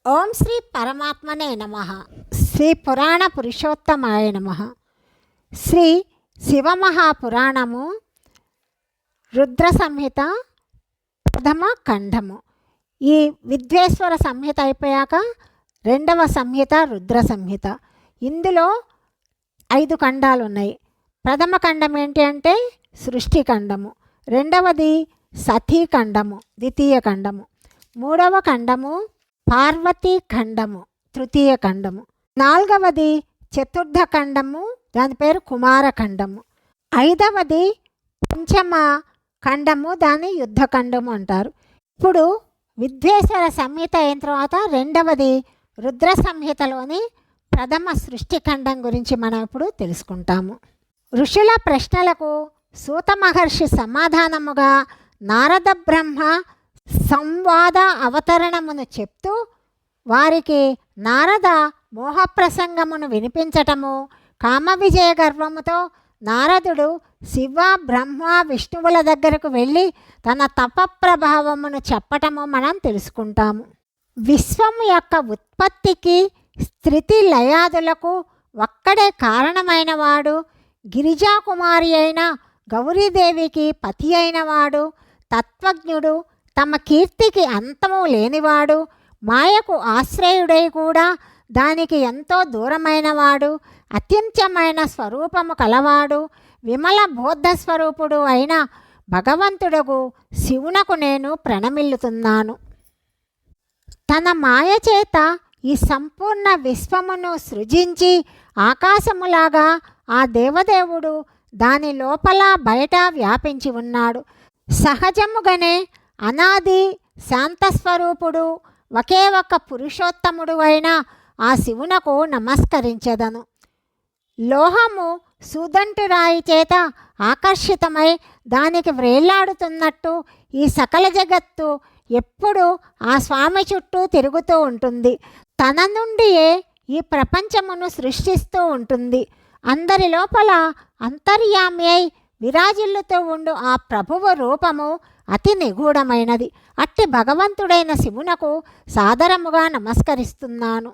ఓం శ్రీ పరమాత్మనే నమః. శ్రీ పురాణ పురుషోత్తమాయ నమః. శ్రీ శివమహాపురాణము రుద్ర సంహిత ప్రథమ ఖండము. ఈ విద్వేశ్వర సంహిత అయిపోయాక రెండవ సంహిత రుద్ర సంహిత. ఇందులో 5 ఖండాలు ఉన్నాయి. ప్రథమ ఖండం ఏంటి అంటే సృష్టి ఖండము, రెండవది సతీ ఖండము, ద్వితీయ ఖండము, మూడవ ఖండము పార్వతీ ఖండము, తృతీయ ఖండము, నాలుగవది చతుర్థ ఖండము, దాని పేరు కుమారఖండము, ఐదవది పంచమ ఖండము, దాన్ని యుద్ధఖండము అంటారు. ఇప్పుడు విద్వేశ్వర సంహిత అయిన తర్వాత రెండవది రుద్ర సంహితలోని ప్రథమ సృష్టి ఖండం గురించి మనం ఇప్పుడు తెలుసుకుంటాము. ఋషుల ప్రశ్నలకు సూత మహర్షి సమాధానముగా నారద బ్రహ్మ సంవాద అవతరణమును చెప్తూ వారికి నారద మోహప్రసంగమును వినిపించటము, కామ విజయ గర్వముతో నారదుడు శివ బ్రహ్మ విష్ణువుల దగ్గరకు వెళ్ళి తన తపప్రభావమును చెప్పటము మనం తెలుసుకుంటాము. విశ్వము యొక్క ఉత్పత్తికి స్థితి లయాదులకు ఒక్కడే కారణమైనవాడు, గిరిజాకుమారి అయిన గౌరీదేవికి పతి అయినవాడు, తత్వజ్ఞుడు, తమ కీర్తికి అంతము లేనివాడు, మాయకు ఆశ్రయుడై కూడా దానికి ఎంతో దూరమైనవాడు, అత్యంతమైన స్వరూపము కలవాడు, విమల బోద్ధ స్వరూపుడు అయిన భగవంతుడగు శివునకు నేను ప్రణమిల్లుతున్నాను. తన మాయ చేత ఈ సంపూర్ణ విశ్వమును సృజించి ఆకాశములాగా ఆ దేవదేవుడు దాని లోపల బయట వ్యాపించి ఉన్నాడు. సహజముగానే అనాది శాంతస్వరూపుడు ఒకే ఒక్క పురుషోత్తముడు అయిన ఆ శివునకు నమస్కరించెదను. లోహము సూదంటురాయి చేత ఆకర్షితమై దానికి వ్రేళ్లాడుతున్నట్టు ఈ సకల జగత్తు ఎప్పుడు ఆ స్వామి చుట్టూ తిరుగుతూ ఉంటుంది. తన నుండియే ఈ ప్రపంచమును సృష్టిస్తూ ఉంటుంది. అందరి లోపల అంతర్యామి అయి విరాజిల్లుతూ ఉండు ఆ ప్రభువు రూపము అతి నిగూఢమైనది. అట్టి భగవంతుడైన శివునకు సాదరముగా నమస్కరిస్తున్నాను.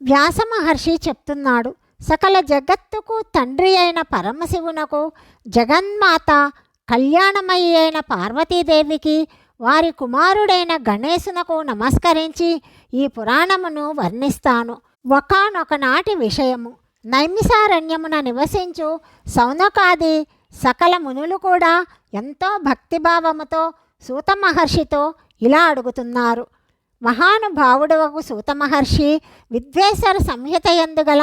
వ్యాస మహర్షి చెప్తున్నాడు, సకల జగత్తుకు తండ్రి అయిన పరమశివునకు, జగన్మాత కళ్యాణమయి అయిన పార్వతీదేవికి, వారి కుమారుడైన గణేశునకు నమస్కరించి ఈ పురాణమును వర్ణిస్తాను. ఒకానొక నాటి విషయము. నైమిసారణ్యమున నివసించు సౌనకాది సకల మునులు కూడా ఎంతో భక్తిభావముతో సూత మహర్షితో ఇలా అడుగుతున్నారు. మహానుభావుడవగు సూత మహర్షి, విద్వేశ్వర సంహిత యందు గల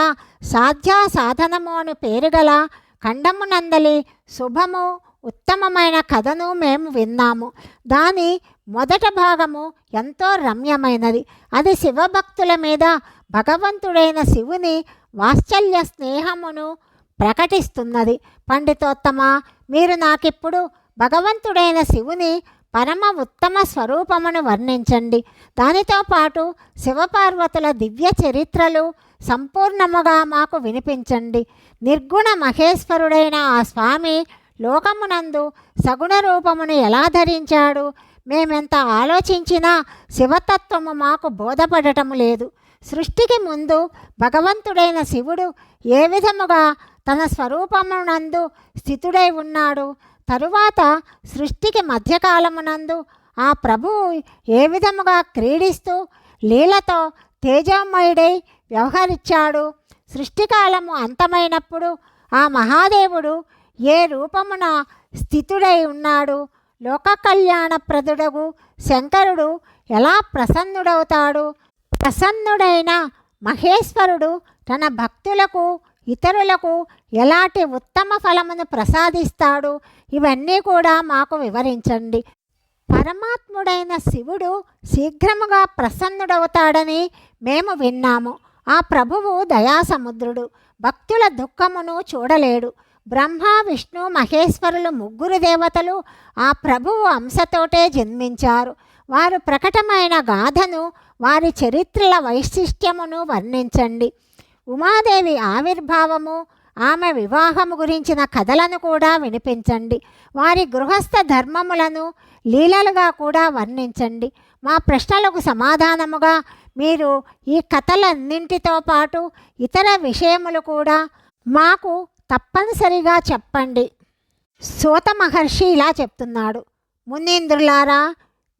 సాధ్యా సాధనము అను పేరుగల ఖండమునందలి శుభము ఉత్తమమైన కథను మేము విన్నాము. దాని మొదట భాగము ఎంతో రమ్యమైనది. అది శివభక్తుల మీద భగవంతుడైన శివుని వాత్సల్య స్నేహమును ప్రకటిస్తున్నది. పండితోత్తమ, మీరు నాకిప్పుడు భగవంతుడైన శివుని పరమ ఉత్తమ స్వరూపమును వర్ణించండి. దానితో పాటు శివపార్వతుల దివ్య చరిత్రలు సంపూర్ణముగా మాకు వినిపించండి. నిర్గుణ మహేశ్వరుడైన ఆ స్వామి లోకమునందు సగుణ రూపమును ఎలా ధరించాడు? మేమెంత ఆలోచించినా శివతత్వము మాకు బోధపడటము లేదు. సృష్టికి ముందు భగవంతుడైన శివుడు ఏ విధముగా తన స్వరూపమునందు స్థితుడై ఉన్నాడు? తరువాత సృష్టికి మధ్యకాలమునందు ఆ ప్రభువు ఏ విధముగా క్రీడిస్తూ లీలతో తేజోమయుడై వ్యవహరించాడు? సృష్టికాలము అంతమైనప్పుడు ఆ మహాదేవుడు ఏ రూపమున స్థితుడై ఉన్నాడు? లోక కళ్యాణప్రదుడగు శంకరుడు ఎలా ప్రసన్నుడవుతాడు? ప్రసన్నుడైన మహేశ్వరుడు తన భక్తులకు ఇతరులకు ఎలాంటి ఉత్తమ ఫలమును ప్రసాదిస్తాడు? ఇవన్నీ కూడా మాకు వివరించండి. పరమాత్ముడైన శివుడు శీఘ్రముగా ప్రసన్నుడవుతాడని మేము విన్నాము. ఆ ప్రభువు దయాసముద్రుడు, భక్తుల దుఃఖమును చూడలేడు. బ్రహ్మ విష్ణు మహేశ్వరులు ముగ్గురు దేవతలు ఆ ప్రభువు అంశతోటే జన్మించారు. వారు ప్రకటమైన గాథను, వారి చరిత్రల వైశిష్ట్యమును వర్ణించండి. ఉమాదేవి ఆవిర్భావము, ఆమె వివాహము గురించిన కథలను కూడా వినిపించండి. వారి గృహస్థ ధర్మములను లీలలుగా కూడా వర్ణించండి. మా ప్రశ్నలకు సమాధానముగా మీరు ఈ కథలన్నింటితో పాటు ఇతర విషయములు కూడా మాకు తప్పనిసరిగా చెప్పండి. సూత మహర్షి ఇలా చెప్తున్నాడు: మునీంద్రులారా,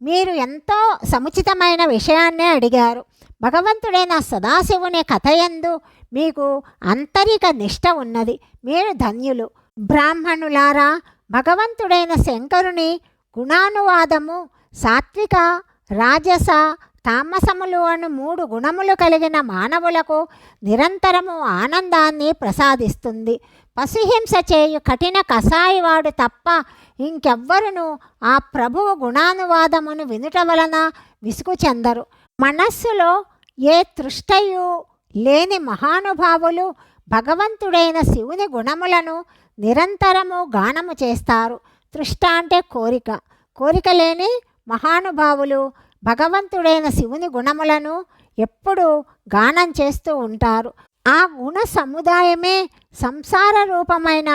మీరు ఎంతో సముచితమైన విషయాన్నే అడిగారు. భగవంతుడైన సదాశివుని కథయందు మీకు ఆంతరిక నిష్ట ఉన్నది. మీరు ధన్యులు. బ్రాహ్మణులారా, భగవంతుడైన శంకరుని గుణానువాదము సాత్విక, రాజస, తామసములు అను 3 గుణములు కలిగిన మానవులకు నిరంతరము ఆనందాన్ని ప్రసాదిస్తుంది. పశుహింస చేయు కఠిన కసాయివాడు తప్ప ఇంకెవ్వరును ఆ ప్రభువు గుణానువాదమును వినుట వలన విసుగు చెందరు. మనస్సులో ఏ తృష్టయు లేని మహానుభావులు భగవంతుడైన శివుని గుణములను నిరంతరము గానము చేస్తారు. తృష్ట అంటే కోరిక. కోరిక లేని మహానుభావులు భగవంతుడైన శివుని గుణములను ఎప్పుడూ గానం చేస్తూ ఉంటారు. ఆ గుణ సముదాయమే సంసార రూపమైన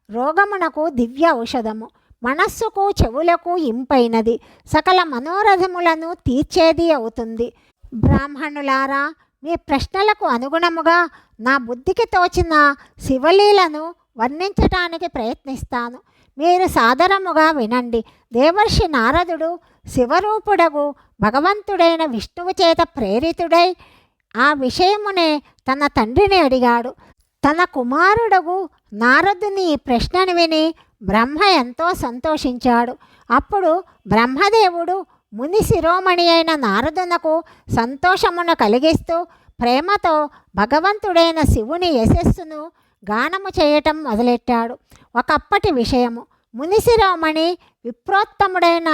రోగమునకు దివ్య ఔషధము. మనస్సుకు చెవులకు ఇంపైనది, సకల మనోరథములను తీర్చేది అవుతుంది. బ్రాహ్మణులారా, మీ ప్రశ్నలకు అనుగుణముగా నా బుద్ధికి తోచిన శివలీలను వర్ణించటానికి ప్రయత్నిస్తాను. మీరు సాదరముగా వినండి. దేవర్షి నారదుడు శివరూపుడగు భగవంతుడైన విష్ణువు చేత ప్రేరితుడై ఆ విషయమునే తన తండ్రిని అడిగాడు. తన కుమారుడగు నారదుని ఈ ప్రశ్నను విని బ్రహ్మ ఎంతో సంతోషించాడు. అప్పుడు బ్రహ్మదేవుడు ముని శిరోమణి అయిన నారదునకు సంతోషమును కలిగిస్తూ ప్రేమతో భగవంతుడైన శివుని యశస్సును గానము చేయటం మొదలెట్టాడు. ఒకప్పటి విషయము. ముని శిరోమణి విప్రోత్తముడైన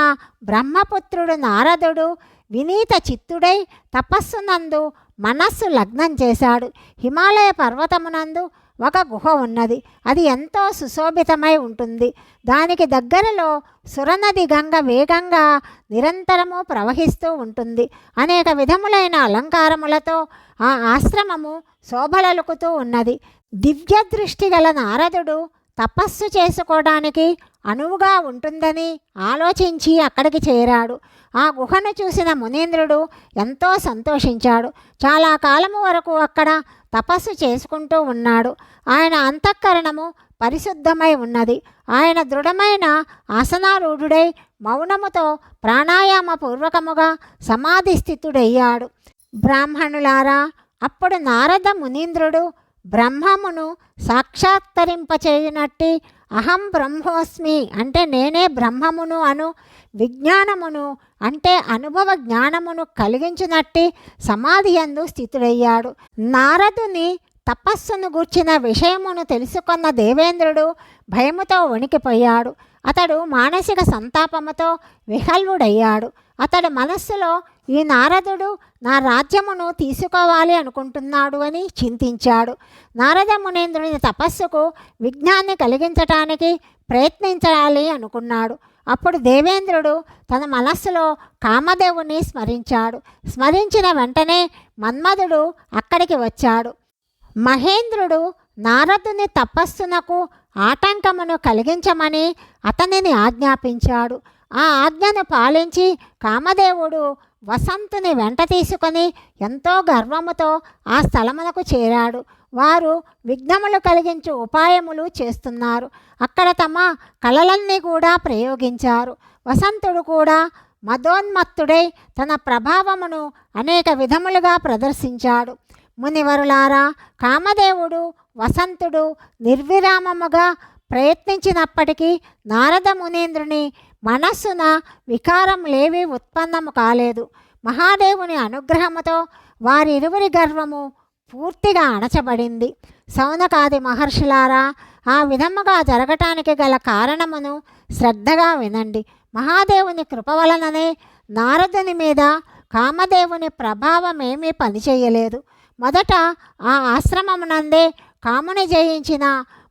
బ్రహ్మపుత్రుడు నారదుడు వినీత చిత్తుడై తపస్సునందు మనస్సు లగ్నం చేశాడు. హిమాలయ పర్వతమునందు ఒక గుహ ఉన్నది. అది ఎంతో సుశోభితమై ఉంటుంది. దానికి దగ్గరలో సురనది గంగ వేగంగా నిరంతరము ప్రవహిస్తూ ఉంటుంది. అనేక విధములైన అలంకారములతో ఆ ఆశ్రమము శోభలలుకుతూ ఉన్నది. దివ్య దృష్టి గల నారదుడు తపస్సు చేసుకోవడానికి అనువుగా ఉంటుందని ఆలోచించి అక్కడికి చేరాడు. ఆ గుహను చూసిన మునీంద్రుడు ఎంతో సంతోషించాడు. చాలా కాలము వరకు అక్కడ తపస్సు చేసుకుంటూ ఉన్నాడు. ఆయన అంతఃకరణము పరిశుద్ధమై ఉన్నది. ఆయన దృఢమైన ఆసనారూఢుడై మౌనముతో ప్రాణాయామ పూర్వకముగా సమాధి స్థితుడయ్యాడు. బ్రాహ్మణులారా, అప్పుడు నారద మునీంద్రుడు బ్రహ్మమును సాక్షాత్కరింపచేయునట్టి అహం బ్రహ్మోస్మి అంటే నేనే బ్రహ్మమును అను విజ్ఞానమును అంటే అనుభవ జ్ఞానమును కలిగించినట్టి సమాధి యందు స్థితుడయ్యాడు. నారదుని తపస్సును గూర్చిన విషయమును తెలుసుకున్న దేవేంద్రుడు భయముతో వణికిపోయాడు. అతడు మానసిక సంతాపముతో విహల్వుడయ్యాడు. అతడు మనస్సులో ఈ నారదుడు నా రాజ్యమును తీసుకోవాలి అనుకుంటున్నాడు అని చింతించాడు. నారద మునీంద్రుని తపస్సుకు విఘ్నాన్ని కలిగించటానికి ప్రయత్నించాలి అనుకున్నాడు. అప్పుడు దేవేంద్రుడు తన మనస్సులో కామదేవుని స్మరించాడు. స్మరించిన వెంటనే మన్మధుడు అక్కడికి వచ్చాడు. మహేంద్రుడు నారదుని తపస్సునకు ఆటంకమును కలిగించమని అతనిని ఆజ్ఞాపించాడు. ఆ ఆజ్ఞను పాలించి కామదేవుడు వసంతుని వెంట తీసుకొని ఎంతో గర్వముతో ఆ స్థలమునకు చేరాడు. వారు విఘ్నములు కలిగించు ఉపాయములు చేస్తున్నారు. అక్కడ తమ కళలన్నీ కూడా ప్రయోగించారు. వసంతుడు కూడా మదోన్మత్తుడై తన ప్రభావమును అనేక విధములుగా ప్రదర్శించాడు. మునివరులారా, కామదేవుడు వసంతుడు నిర్విరామముగా ప్రయత్నించినప్పటికీ నారద మునీంద్రుని మనస్సున వికారం లేవి ఉత్పన్నము కాలేదు. మహాదేవుని అనుగ్రహముతో వారిరువురి గర్వము పూర్తిగా అణచబడింది. సౌనకాది మహర్షులారా, ఆ విధముగా జరగటానికి గల కారణమును శ్రద్ధగా వినండి. మహాదేవుని కృప వలననే నారదుని మీద కామదేవుని ప్రభావం ఏమీ పనిచేయలేదు. మొదట ఆ ఆశ్రమమునందే కాముని జయించిన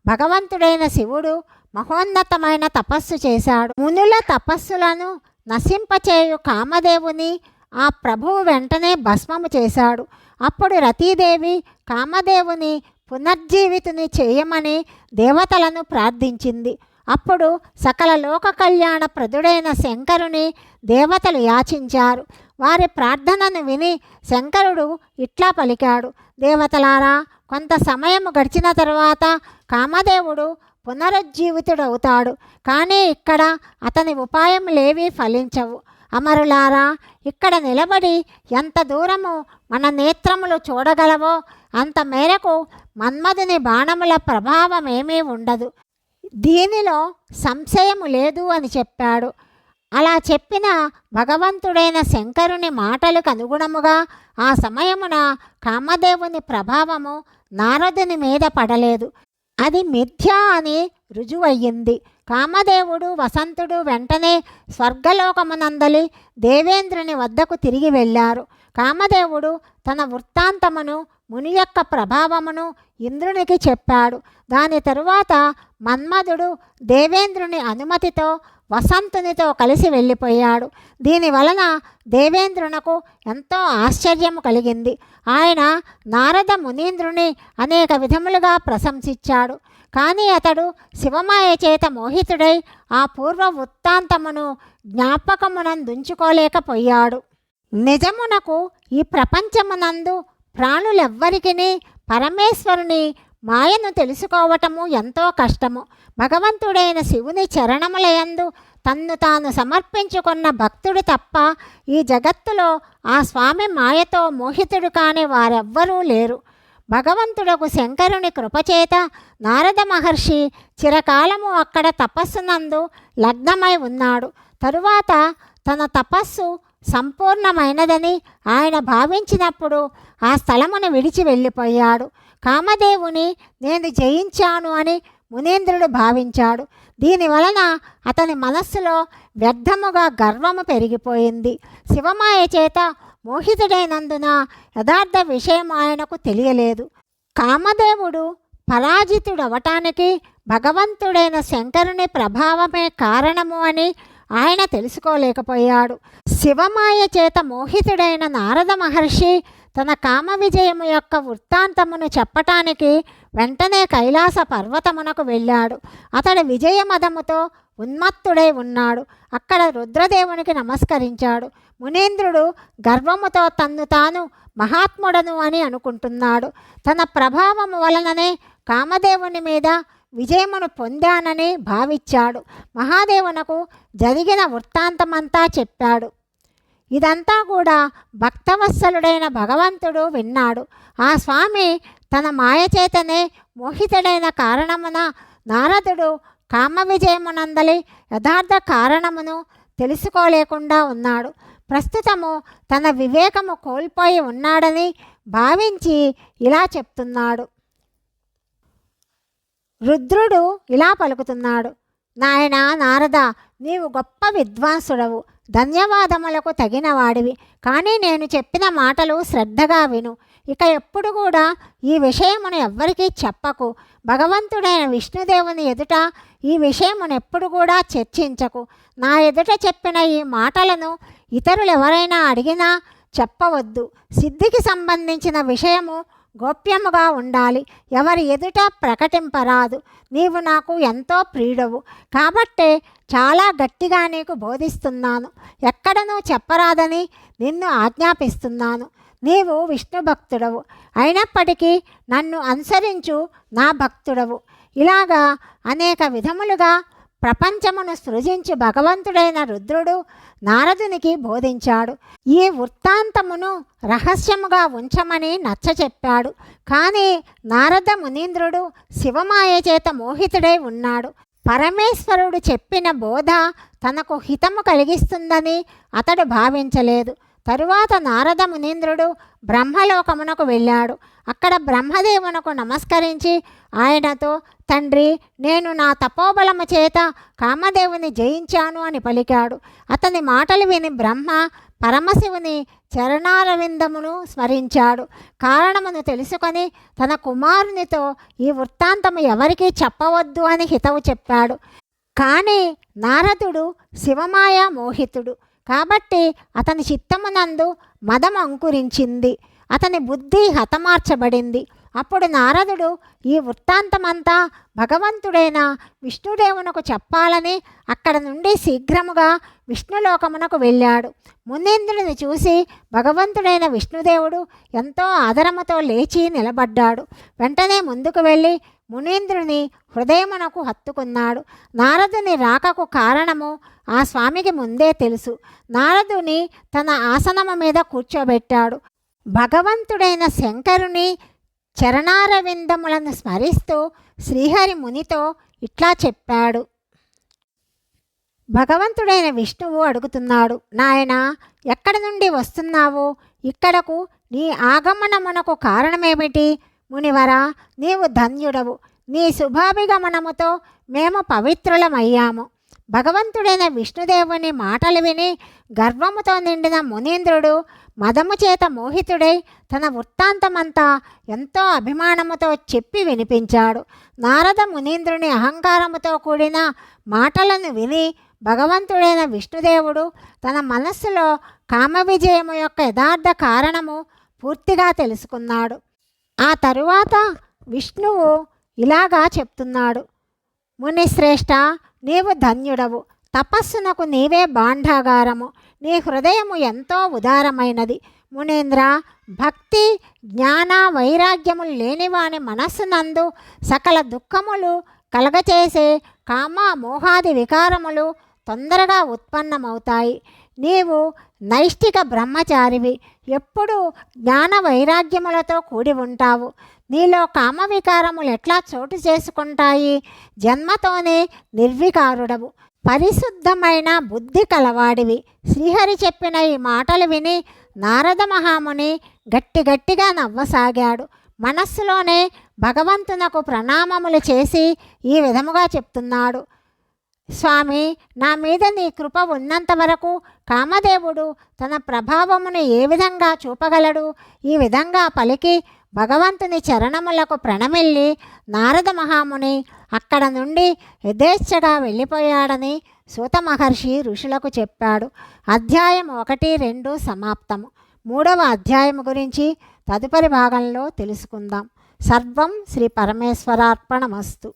భగవంతుడైన శివుడు మహోన్నతమైన తపస్సు చేశాడు. మునుల తపస్సులను నశింపచేయు కామదేవుని ఆ ప్రభువు వెంటనే భస్మము చేశాడు. అప్పుడు రతీదేవి కామదేవుని పునర్జీవితుని చేయమని దేవతలను ప్రార్థించింది. అప్పుడు సకల లోక కళ్యాణ ప్రదుడైన శంకరుని దేవతలు యాచించారు. వారి ప్రార్థనను విని శంకరుడు ఇట్లా పలికాడు: దేవతలారా, కొంత సమయం గడిచిన తరువాత కామదేవుడు పునరుజ్జీవితుడవుతాడు. కానీ ఇక్కడ అతని ఉపాయములేవీ ఫలించవు. అమరులారా, ఇక్కడ నిలబడి ఎంత దూరము మన నేత్రములు చూడగలవో అంత మేరకు మన్మధుని బాణముల ప్రభావమేమీ ఉండదు. దీనిలో సంశయము లేదు అని చెప్పాడు. అలా చెప్పిన భగవంతుడైన శంకరుని మాటలకు అనుగుణముగా ఆ సమయమున కామదేవుని ప్రభావము నారదుని మీద పడలేదు. అది మిథ్య అని రుజువయ్యింది. కామదేవుడు వసంతుడు వెంటనే స్వర్గలోకమునందలి దేవేంద్రుని వద్దకు తిరిగి వెళ్ళారు. కామదేవుడు తన వృత్తాంతమును, ముని యొక్క ప్రభావమును ఇంద్రునికి చెప్పాడు. దాని తరువాత మన్మధుడు దేవేంద్రుని అనుమతితో వసంతునితో కలిసి వెళ్ళిపోయాడు. దీనివలన దేవేంద్రునకు ఎంతో ఆశ్చర్యము కలిగింది. ఆయన నారద మునీంద్రుని అనేక విధములుగా ప్రశంసించాడు. కానీ అతడు శివమాయ చేత మోహితుడై ఆ పూర్వ వృత్తాంతమును జ్ఞాపకమునందుంచుకోలేకపోయాడు. నిజమునకు ఈ ప్రపంచమునందు ప్రాణులెవ్వరికిని పరమేశ్వరుని మాయను తెలుసుకోవటము ఎంతో కష్టము. భగవంతుడైన శివుని చరణములయందు తన్ను తాను సమర్పించుకున్న భక్తుడు తప్ప ఈ జగత్తులో ఆ స్వామి మాయతో మోహితుడు కాని వారెవ్వరూ లేరు. భగవంతుడకు శంకరుని కృపచేత నారద మహర్షి చిరకాలము అక్కడ తపస్సునందు లగ్నమై ఉన్నాడు. తరువాత తన తపస్సు సంపూర్ణమైనదని ఆయన భావించినప్పుడు ఆ స్థలమును విడిచి వెళ్ళిపోయాడు. కామదేవుని నేను జయించాను అని మునీంద్రుడు భావించాడు. దీనివలన అతని మనస్సులో వ్యర్థముగా గర్వము పెరిగిపోయింది. శివమాయ చేత మోహితుడైనందున యథార్థ విషయం ఆయనకు తెలియలేదు. కామదేవుడు పరాజితుడవటానికి భగవంతుడైన శంకరుని ప్రభావమే కారణము అని ఆయన తెలుసుకోలేకపోయాడు. శివమాయ చేత మోహితుడైన నారద మహర్షి తన కామ విజయము యొక్క వృత్తాంతమును చెప్పటానికి వెంటనే కైలాస పర్వతమునకు వెళ్ళాడు. అతడు విజయమదముతో ఉన్మత్తుడై ఉన్నాడు. అక్కడ రుద్రదేవునికి నమస్కరించాడు. మునీంద్రుడు గర్వముతో తన్ను తాను మహాత్ముడను అని అనుకుంటున్నాడు. తన ప్రభావము వలననే కామదేవుని మీద విజయమును పొందానని భావించాడు. మహాదేవునకు జరిగిన వృత్తాంతమంతా చెప్పాడు. ఇదంతా కూడా భక్తవత్సలుడైన భగవంతుడు విన్నాడు. ఆ స్వామి తన మాయచేతనే మోహితుడైన కారణమున నారదుడు కామ విజయమునందలి యథార్థ కారణమును తెలుసుకోలేకుండా ఉన్నాడు. ప్రస్తుతము తన వివేకము కోల్పోయి ఉన్నాడని భావించి ఇలా చెప్తున్నాడు. రుద్రుడు ఇలా పలుకుతున్నాడు: నాయనా నారద, నీవు గొప్ప విద్వాంసుడవు, ధన్యవాదములకు తగినవాడివి. కానీ నేను చెప్పిన మాటలు శ్రద్ధగా విను. ఇక ఎప్పుడు కూడా ఈ విషయమును ఎవ్వరికీ చెప్పకు. భగవంతుడైన విష్ణుదేవుని ఎదుట ఈ విషయమును ఎప్పుడు కూడా చర్చించకు. నా ఎదుట చెప్పిన ఈ మాటలను ఇతరులు ఎవరైనా అడిగినా చెప్పవద్దు. సిద్ధికి సంబంధించిన విషయము గోప్యముగా ఉండాలి. ఎవరి ఎదుట ప్రకటింపరాదు. నీవు నాకు ఎంతో ప్రియుడవు కాబట్టే చాలా గట్టిగా నీకు బోధిస్తున్నాను. ఎక్కడనూ చెప్పరాదని నిన్ను ఆజ్ఞాపిస్తున్నాను. నీవు విష్ణు భక్తుడవు అయినప్పటికీ నన్ను అనుసరించు నా భక్తుడవు. ఇలాగా అనేక విధములుగా ప్రపంచమును సృజించి భగవంతుడైన రుద్రుడు నారదునికి బోధించాడు. ఈ వృత్తాంతమును రహస్యముగా ఉంచమని నచ్చచెప్పాడు. కానీ నారద మునీంద్రుడు శివమాయ చేత మోహితుడై ఉన్నాడు. పరమేశ్వరుడు చెప్పిన బోధ తనకు హితము కలిగిస్తుందని అతడు భావించలేదు. తరువాత నారద మునీంద్రుడు బ్రహ్మలోకమునకు వెళ్ళాడు. అక్కడ బ్రహ్మదేవునకు నమస్కరించి ఆయనతో, తండ్రి, నేను నా తపోబలము చేత కామదేవుని జయించాను అని పలికాడు. అతని మాటలు విని బ్రహ్మ పరమశివుని చరణారవిందమును స్మరించాడు. కారణమును తెలుసుకొని తన కుమారునితో ఈ వృత్తాంతము ఎవరికీ చెప్పవద్దు అని హితవు చెప్పాడు. కానీ నారదుడు శివమాయ మోహితుడు కాబట్టి అతని చిత్తమునందు మదం అంకురించింది. అతని బుద్ధి హతమార్చబడింది. అప్పుడు నారదుడు ఈ వృత్తాంతమంతా భగవంతుడైన విష్ణుదేవునకు చెప్పాలని అక్కడ నుండి శీఘ్రముగా విష్ణులోకమునకు వెళ్ళాడు. మునీంద్రుని చూసి భగవంతుడైన విష్ణుదేవుడు ఎంతో ఆదరముతో లేచి నిలబడ్డాడు. వెంటనే ముందుకు వెళ్ళి మునీంద్రుని హృదయమునకు హత్తుకున్నాడు. నారదుని రాకకు కారణము ఆ స్వామికి ముందే తెలుసు. నారదుని తన ఆసనము మీద కూర్చోబెట్టాడు. భగవంతుడైన శంకరుని చరణారవిందములను స్మరిస్తూ శ్రీహరి మునితో ఇట్లా చెప్పాడు. భగవంతుడైన విష్ణువు అడుగుతున్నాడు, నాయనా, ఎక్కడి నుండి వస్తున్నావు? ఇక్కడకు నీ ఆగమనమునకు కారణమేమిటి? మునివరా, నీవు ధన్యుడవు. నీ శుభాభిగమనముతో మేము పవిత్రులమయ్యాము. భగవంతుడైన విష్ణుదేవుని మాటలు విని గర్వముతో నిండిన మునీంద్రుడు మదము చేత మోహితుడై తన వృత్తాంతమంతా ఎంతో అభిమానముతో చెప్పి వినిపించాడు. నారద మునీంద్రుని అహంకారముతో కూడిన మాటలను విని భగవంతుడైన విష్ణుదేవుడు తన మనస్సులో కామ విజయము యొక్క యథార్థ కారణము పూర్తిగా తెలుసుకున్నాడు. ఆ తరువాత విష్ణువు ఇలాగా చెప్తున్నాడు, మునిశ్రేష్ఠ, నీవు ధన్యుడవు. తపస్సునకు నీవే భాండాగారము. నీ హృదయము ఎంతో ఉదారమైనది. మునీంద్ర, భక్తి జ్ఞాన వైరాగ్యములు లేనివాని మనస్సునందు సకల దుఃఖములు కలగచేసే కామ మోహాది వికారములు తొందరగా ఉత్పన్నమవుతాయి. నీవు నైష్టిక బ్రహ్మచారివి. ఎప్పుడు జ్ఞాన వైరాగ్యములతో కూడి ఉంటావు. నీలో కామ వికారములు ఎట్లా చోటు చేసుకుంటాయి? జన్మతోనే నిర్వికారుడవు, పరిశుద్ధమైన బుద్ధి కలవాడివి. శ్రీహరి చెప్పిన ఈ మాటలు విని నారద మహాముని గట్టిగా నవ్వసాగాడు. మనస్సులోనే భగవంతునకు ప్రణామములు చేసి ఈ విధముగా చెప్తున్నాడు, స్వామి, నా మీద నీ కృప ఉన్నంత వరకు కామదేవుడు తన ప్రభావమును ఏ విధంగా చూపగలడు? ఈ విధంగా పలికి భగవంతుని చరణములకు ప్రణమిల్లి నారద మహాముని అక్కడ నుండి యథేచ్ఛగా వెళ్ళిపోయాడని సూత మహర్షి ఋషులకు చెప్పాడు. అధ్యాయం 1, 2 సమాప్తము. 3వ అధ్యాయం గురించి తదుపరి భాగంలో తెలుసుకుందాం. సర్వం శ్రీ పరమేశ్వరార్పణమస్తు.